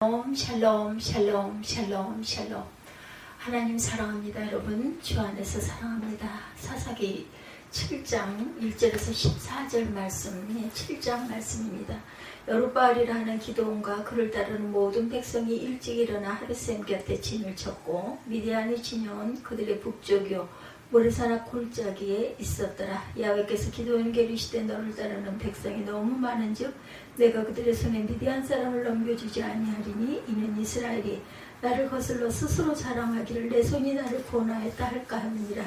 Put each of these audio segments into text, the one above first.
샬롬 샬롬 샬롬 샬롬. 하나님 사랑합니다. 여러분 주 안에서 사랑합니다. 사사기 7장 1절에서 14절 말씀, 7장 말씀입니다. 여룻바알이라는 기드온과 그를 따르는 모든 백성이 일찍 일어나 하르셈 곁에 진을 쳤고 미디안이 지녀온 그들의 북쪽이요 모레사나 골짜기에 있었더라. 야훼께서 기드온에게 이르시되 너를 따르는 백성이 너무 많은즉 내가 그들의 손에 미디안 사람을 넘겨주지 아니하리니 이는 이스라엘이 나를 거슬러 스스로 자랑하기를 내 손이 나를 구원하였다 할까 함이니라.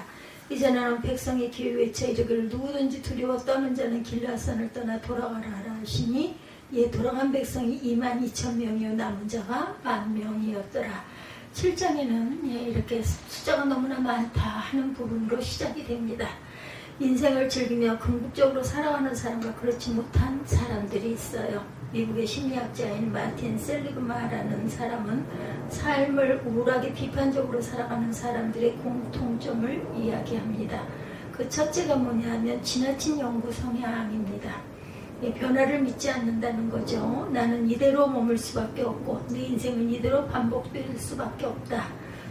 이제 나는 백성의 귀에 외쳐 이르기를 누구든지 두려워 떠는 자는 길라산을 떠나 돌아가라 하라 하시니 이에 돌아간 백성이 22,000명이요 남은 자가 10,000명이었더라. 7장에는 이렇게 숫자가 너무나 많다 하는 부분으로 시작이 됩니다. 인생을 즐기며 궁극적으로 살아가는 사람과 그렇지 못한 사람들이 있어요. 미국의 심리학자인 마틴 셀리그마라는 사람은 삶을 우울하게 비판적으로 살아가는 사람들의 공통점을 이야기합니다. 그 첫째가 뭐냐면 지나친 연구 성향입니다. 변화를 믿지 않는다는 거죠. 나는 이대로 머물 수밖에 없고 내 인생은 이대로 반복될 수밖에 없다.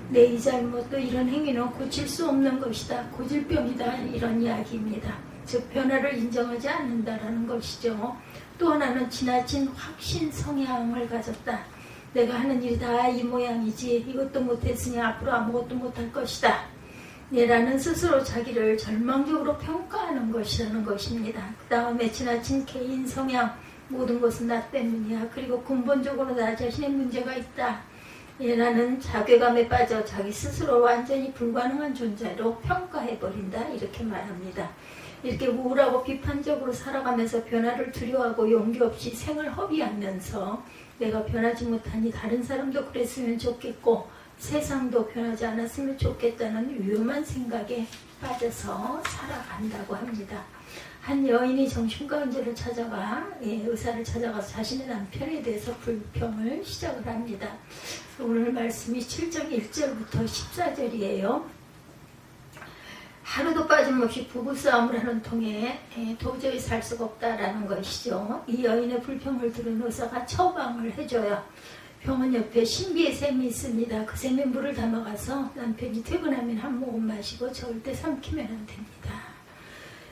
내 이 잘못도 이런 행위는 고칠 수 없는 것이다. 고질병이다. 이런 이야기입니다. 즉 변화를 인정하지 않는다라는 것이죠. 또 하나는 지나친 확신 성향을 가졌다. 내가 하는 일이 다 이 모양이지 이것도 못했으니 앞으로 아무것도 못할 것이다. 라는 스스로 자기를 절망적으로 평가하는 것이라는 것입니다. 그 다음에 지나친 개인 성향, 모든 것은 나 때문이야. 그리고 근본적으로 나 자신의 문제가 있다. 라는 자괴감에 빠져 자기 스스로 완전히 불가능한 존재로 평가해버린다. 이렇게 말합니다. 이렇게 우울하고 비판적으로 살아가면서 변화를 두려워하고 용기 없이 생을 허비하면서 내가 변하지 못하니 다른 사람도 그랬으면 좋겠고 세상도 변하지 않았으면 좋겠다는 위험한 생각에 빠져서 살아간다고 합니다. 한 여인이 정신과의사를 찾아가 의사를 찾아가서 자신의 남편에 대해서 불평을 시작을 합니다. 오늘 말씀이 7장 1절부터 14절이에요. 하루도 빠짐없이 부부싸움을 하는 통에 도저히 살 수가 없다라는 것이죠. 이 여인의 불평을 들은 의사가 처방을 해줘요. 병원 옆에 신비의 샘이 있습니다. 그 샘에 물을 담아가서 남편이 퇴근하면 한 모금 마시고 절대 삼키면 안 됩니다.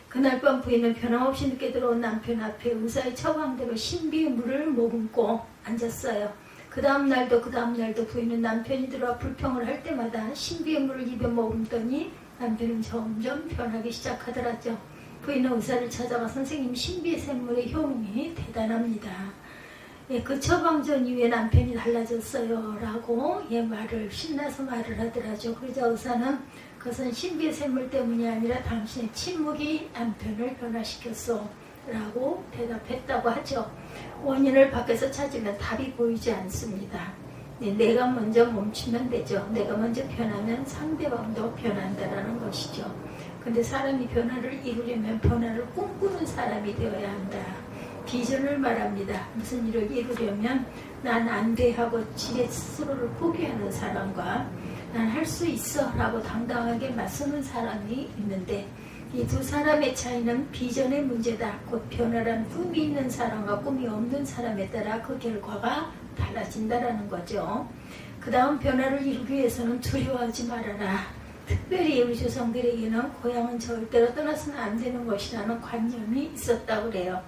그날 밤 부인은 변함없이 늦게 들어온 남편 앞에 의사의 처방대로 신비의 물을 머금고 앉았어요. 그 다음 날도 부인은 남편이 들어와 불평을 할 때마다 신비의 물을 입에 머금더니 남편은 점점 변하기 시작하더라죠. 부인은 의사를 찾아가 선생님 신비의 샘물의 효능이 대단합니다. 그 처방전 이후에 남편이 달라졌어요 라고 신나서 말을 하더라죠. 그러자 의사는 그것은 신비의 샘물 때문이 아니라 당신의 침묵이 남편을 변화시켰어 라고 대답했다고 하죠. 원인을 밖에서 찾으면 답이 보이지 않습니다. 내가 먼저 멈추면 되죠. 내가 먼저 변하면 상대방도 변한다라는 것이죠. 근데 사람이 변화를 이루려면 변화를 꿈꾸는 사람이 되어야 한다. 비전을 말합니다. 무슨 일을 이루려면 난 안 돼 하고 지 스스로를 포기하는 사람과 난 할 수 있어 라고 당당하게 맞서는 사람이 있는데 이 두 사람의 차이는 비전의 문제다. 곧 변화란 꿈이 있는 사람과 꿈이 없는 사람에 따라 그 결과가 달라진다라는 거죠. 그 다음 변화를 이루기 위해서는 두려워하지 말아라. 특별히 우리 조상들에게는 고향은 절대로 떠나서는 안 되는 것이라는 관념이 있었다고 그래요.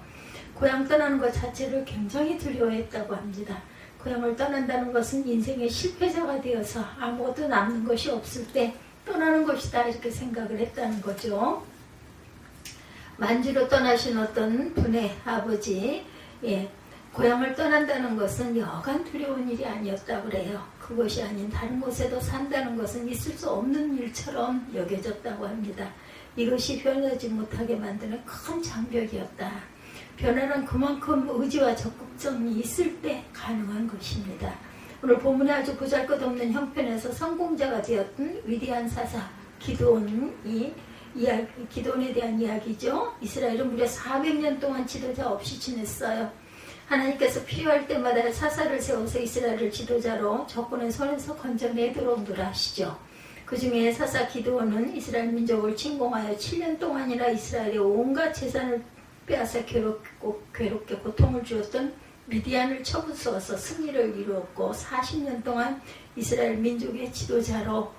고향 떠나는 것 자체를 굉장히 두려워했다고 합니다. 고향을 떠난다는 것은 인생의 실패자가 되어서 아무것도 남는 것이 없을 때 떠나는 것이다 이렇게 생각을 했다는 거죠. 만주로 떠나신 어떤 분의 아버지 고향을 떠난다는 것은 여간 두려운 일이 아니었다고 그래요. 그것이 아닌 다른 곳에도 산다는 것은 있을 수 없는 일처럼 여겨졌다고 합니다. 이것이 변하지 못하게 만드는 큰 장벽이었다. 변화는 그만큼 의지와 적극성이 있을 때 가능한 것입니다. 오늘 본문에 아주 보잘것없는 형편에서 성공자가 되었던 위대한 사사 기드온에 대한 이야기죠. 이스라엘은 무려 400년 동안 지도자 없이 지냈어요. 하나님께서 필요할 때마다 사사를 세워서 이스라엘을 지도자로 적군의 손에서 건져내도록 노하시죠. 그 중에 사사 기드온은 이스라엘 민족을 침공하여 7년 동안이나 이스라엘의 온갖 재산을 빼앗아 괴롭게 고통을 주었던 미디안을 쳐부수어서 승리를 이루었고 40년 동안 이스라엘 민족의 지도자로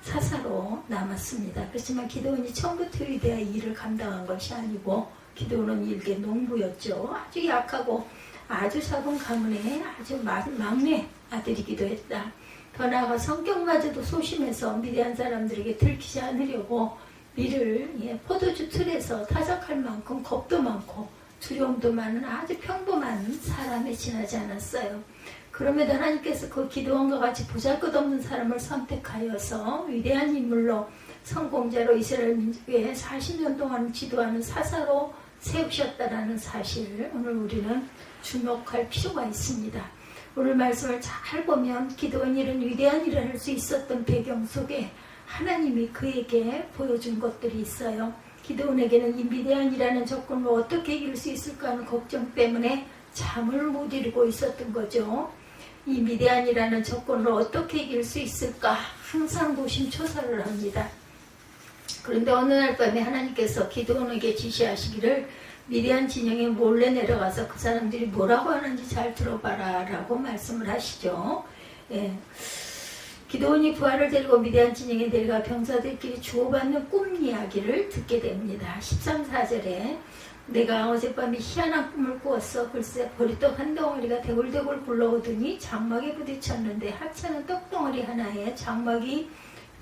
사사로 남았습니다. 그렇지만 기드온이 처음부터 위대한 일을 감당한 것이 아니고 기드온은 일개 농부였죠. 아주 약하고 아주 작은 가문의 아주 막내 아들이기도 했다. 더 나아가 성격마저도 소심해서 미디안 사람들에게 들키지 않으려고 밀을 포도주 틀에서 타작할 만큼 겁도 많고 두려움도 많은 아주 평범한 사람에 지나지 않았어요. 그럼에도 하나님께서 그 기드온과 같이 보잘것없는 사람을 선택하여서 위대한 인물로 성공자로 이스라엘 민족에 40년 동안 지도하는 사사로 세우셨다라는 사실을 오늘 우리는 주목할 필요가 있습니다. 오늘 말씀을 잘 보면 기드온이 이런 위대한 일을 할 수 있었던 배경 속에 하나님이 그에게 보여준 것들이 있어요. 기드온에게는 이 위대한 일이라는 조건을 어떻게 이길 수 있을까 하는 걱정 때문에 잠을 못 이루고 있었던 거죠. 이 미디안이라는 조건을 어떻게 이길 수 있을까 항상 노심초사를 합니다. 그런데 어느 날 밤에 하나님께서 기드온에게 지시하시기를 미디안 진영에 몰래 내려가서 그 사람들이 뭐라고 하는지 잘 들어봐라 라고 말씀을 하시죠. 기드온이 부하를 데리고 미디안 진영에 내려가 병사들끼리 주고받는 꿈 이야기를 듣게 됩니다. 13, 4절에 내가 어젯밤에 희한한 꿈을 꾸었어. 글쎄 보리떡 한 덩어리가 대굴대굴 굴러오더니 장막에 부딪혔는데 하찮은 떡덩어리 하나에 장막이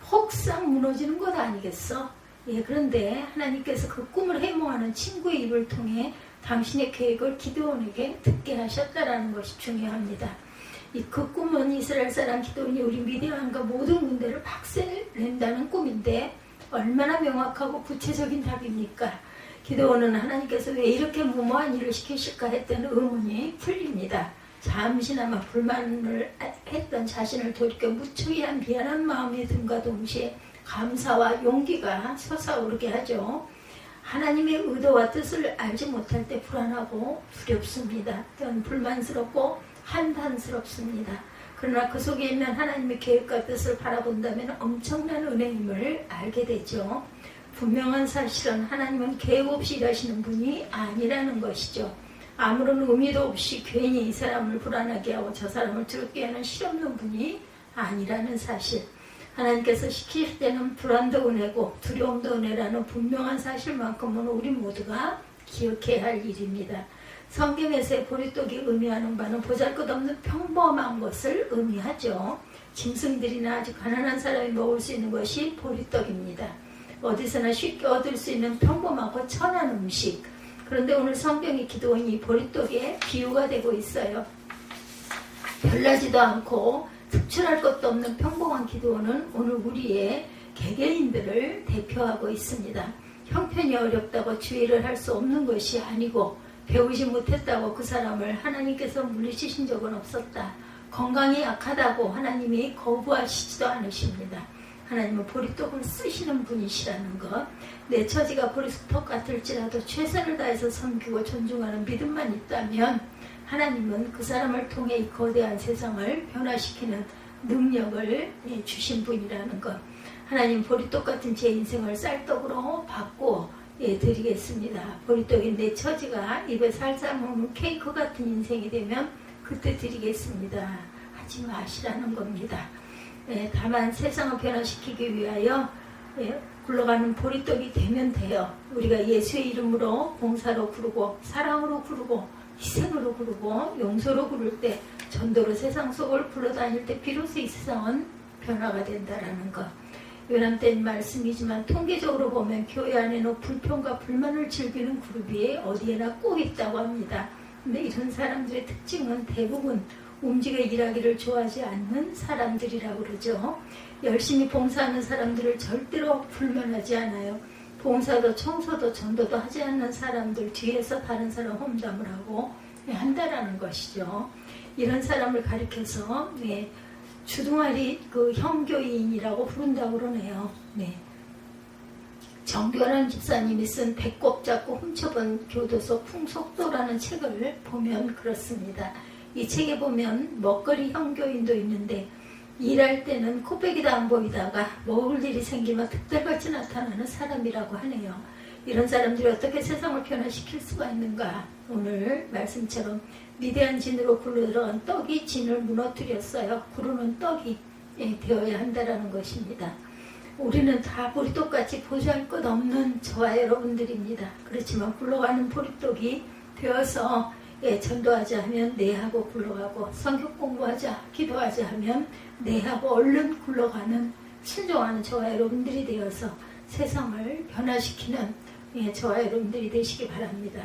폭삭 무너지는 것 아니겠어? 그런데 하나님께서 그 꿈을 해몽하는 친구의 입을 통해 당신의 계획을 기드온에게 듣게 하셨다라는 것이 중요합니다. 그 꿈은 이스라엘 사람 기드온이 우리 미디안과 모든 군대를 박살낸다는 꿈인데 얼마나 명확하고 구체적인 답입니까? 기드온은 하나님께서 왜 이렇게 무모한 일을 시키실까 했던 의문이 풀립니다. 잠시나마 불만을 했던 자신을 돌이켜 무척이한 미안한 마음이 든과 동시에 감사와 용기가 솟아오르게 하죠. 하나님의 의도와 뜻을 알지 못할 때 불안하고 두렵습니다. 또한 불만스럽고 한탄스럽습니다. 그러나 그 속에 있는 하나님의 계획과 뜻을 바라본다면 엄청난 은혜임을 알게 되죠. 분명한 사실은 하나님은 계획 없이 일하시는 분이 아니라는 것이죠. 아무런 의미도 없이 괜히 이 사람을 불안하게 하고 저 사람을 두렵게 하는 실없는 분이 아니라는 사실. 하나님께서 시키실 때는 불안도 은혜고 두려움도 은혜라는 분명한 사실만큼은 우리 모두가 기억해야 할 일입니다. 성경에서의 보리떡이 의미하는 바는 보잘것없는 평범한 것을 의미하죠. 짐승들이나 아주 가난한 사람이 먹을 수 있는 것이 보리떡입니다. 어디서나 쉽게 얻을 수 있는 평범하고 천한 음식. 그런데 오늘 성경이 기드온이 보리떡에 비유가 되고 있어요. 별나지도 않고 특출할 것도 없는 평범한 기드온은 오늘 우리의 개개인들을 대표하고 있습니다. 형편이 어렵다고 주의를 할 수 없는 것이 아니고 배우지 못했다고 그 사람을 하나님께서 물리치신 적은 없었다. 건강이 약하다고 하나님이 거부하시지도 않으십니다. 하나님은 보리떡을 쓰시는 분이시라는 것. 내 처지가 보리떡 같을지라도 최선을 다해서 섬기고 존중하는 믿음만 있다면 하나님은 그 사람을 통해 이 거대한 세상을 변화시키는 능력을 주신 분이라는 것. 하나님 보리떡 같은 제 인생을 쌀떡으로 바꿔 드리겠습니다. 보리떡인 내 처지가 입에 살살 먹는 케이크 같은 인생이 되면 그때 드리겠습니다. 하지 마시라는 겁니다. 다만 세상을 변화시키기 위하여 굴러가는 보리떡이 되면 돼요. 우리가 예수의 이름으로 봉사로 부르고 사랑으로 부르고 희생으로 부르고 용서로 부를 때 전도로 세상 속을 굴러다닐 때 비로소 이 세상은 변화가 된다라는 것. 요람된 말씀이지만 통계적으로 보면 교회 안에는 불평과 불만을 즐기는 그룹이 어디에나 꼭 있다고 합니다. 근데 이런 사람들의 특징은 대부분 움직여 일하기를 좋아하지 않는 사람들이라고 그러죠. 열심히 봉사하는 사람들을 절대로 불만하지 않아요. 봉사도 청소도 전도도 하지 않는 사람들 뒤에서 다른 사람 험담을 하고 한다라는 것이죠. 이런 사람을 가리켜서 주둥아리 형교인이라고 부른다고 그러네요. 정교한 집사님이 쓴 배꼽 잡고 훔쳐본 교도소 풍속도라는 책을 보면 그렇습니다. 이 책에 보면 먹거리 형교인도 있는데 일할 때는 코빼기도 안 보이다가 먹을 일이 생기면 특별같이 나타나는 사람이라고 하네요. 이런 사람들이 어떻게 세상을 변화시킬 수가 있는가? 오늘 말씀처럼 위대한 진으로 굴러 들어간 떡이 진을 무너뜨렸어요. 구르는 떡이 되어야 한다는 것입니다. 우리는 다 보리떡같이 보잘것 없는 저와 여러분들입니다. 그렇지만 굴러가는 보리떡이 되어서 전도하자 하면 내하고 굴러가고, 성경 공부하자, 기도하자 하면 내하고 얼른 굴러가는 순종하는 저와 여러분들이 되어서 세상을 변화시키는 저와 여러분들이 되시기 바랍니다.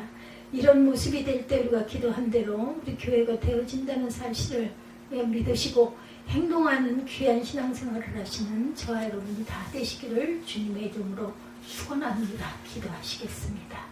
이런 모습이 될 때 우리가 기도한 대로 우리 교회가 되어진다는 사실을 믿으시고 행동하는 귀한 신앙생활을 하시는 저와 여러분이 다 되시기를 주님의 이름으로 축원합니다. 기도하시겠습니다.